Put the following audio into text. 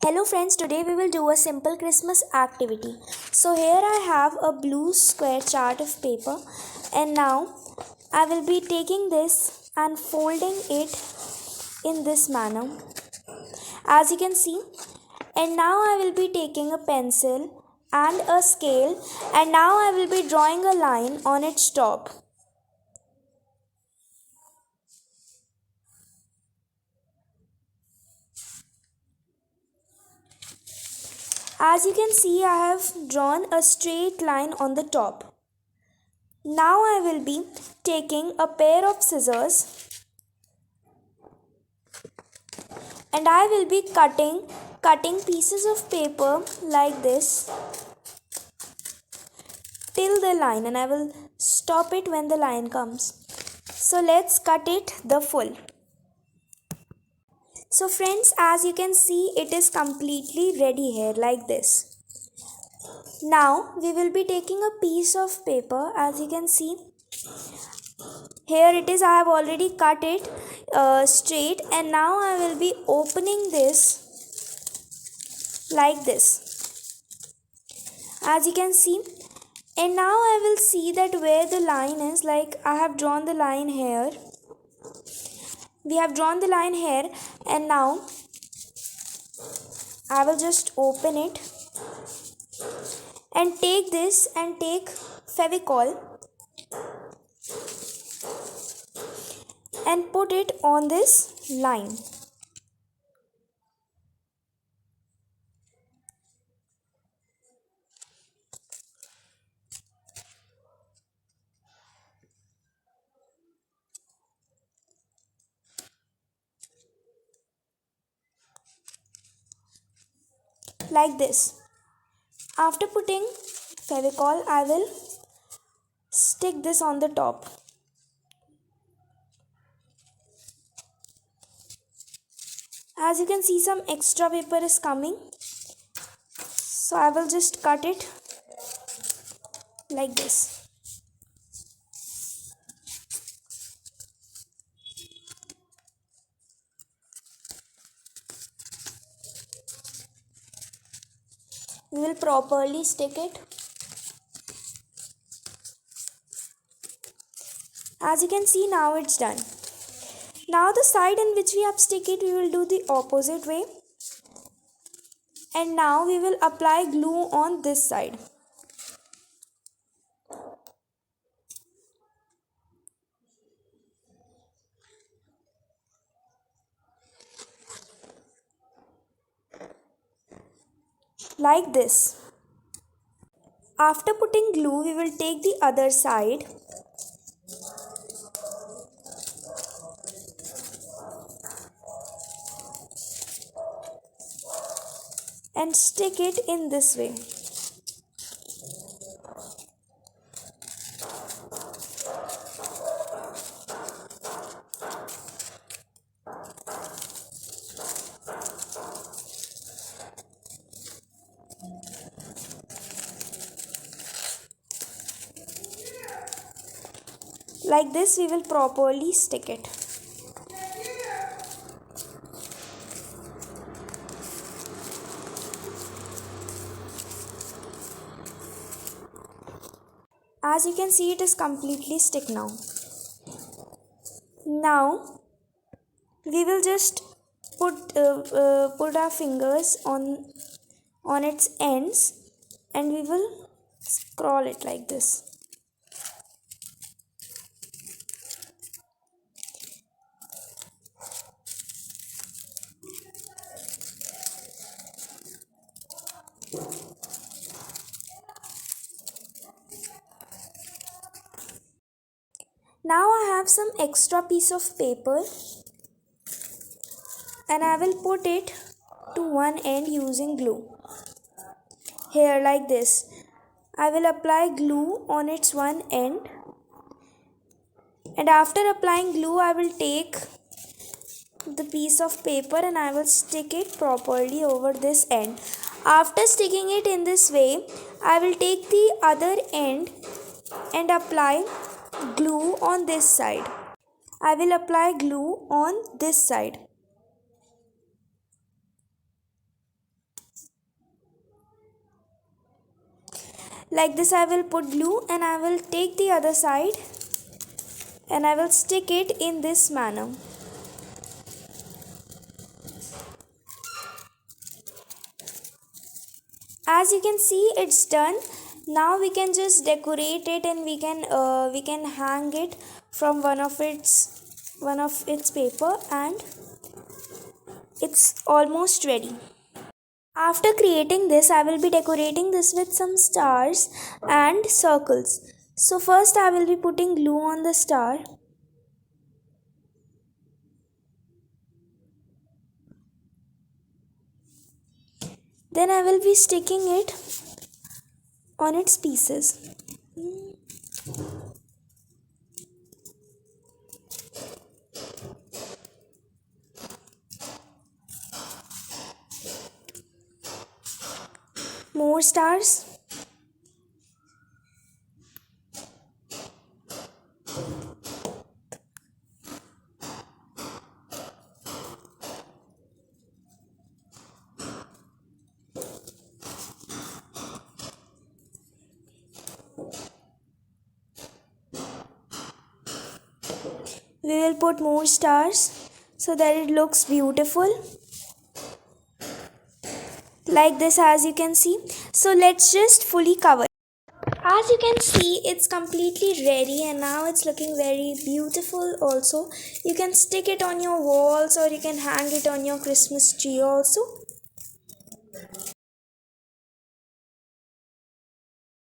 Hello friends, today we will do a simple Christmas activity. So here I have a blue square chart of paper and now I will be taking this and folding it in this manner as you can see. And now I will be taking a pencil and a scale and now I will be drawing a line on its top. As you can see, I have drawn a straight line on the top. Now I will be taking a pair of scissors and I will be cutting pieces of paper like this till the line, and I will stop it when the line comes. So let's cut it the full. So friends, as you can see, it is completely ready here like this. Now we will be taking a piece of paper. As you can see, here it is. I have already cut it straight, and now I will be opening this like this, as you can see. And now I will see that where the line is, like I have drawn the line here. We have drawn the line here, and now I will just open it and take this and take Fevicol and put it on this line. Like this. After putting Fevicol, I will stick this on the top. As you can see, some extra paper is coming, so I will just cut it like this. We will properly stick it. As you can see, now it's done. Now the side in which we have stick it, we will do the opposite way. And now we will apply glue on this side. Like this. After putting glue, we will take the other side and stick it in this way. Like this, we will properly stick it. As you can see, it is completely stick now. Now we will just put our fingers on its ends and we will scroll it like this. Now I have some extra piece of paper and I will put it to one end using glue. Here like this. I will apply glue on its one end, and after applying glue I will take the piece of paper and I will stick it properly over this end. After sticking it in this way, I will take the other end and apply glue on this side. I will apply glue on this side. Like this I will put glue, and I will take the other side and I will stick it in this manner. As you can see, it's done. Now we can just decorate it, and we can hang it from one of its paper, and it's almost ready. After creating this, I will be decorating this with some stars and circles. So first I will be putting glue on the star. Then I will be sticking it on its pieces. More stars. We will put more stars so that it looks beautiful. Like this, as you can see. So let's just fully cover. As you can see, it's completely ready, and now it's looking very beautiful also. You can stick it on your walls, or you can hang it on your Christmas tree also.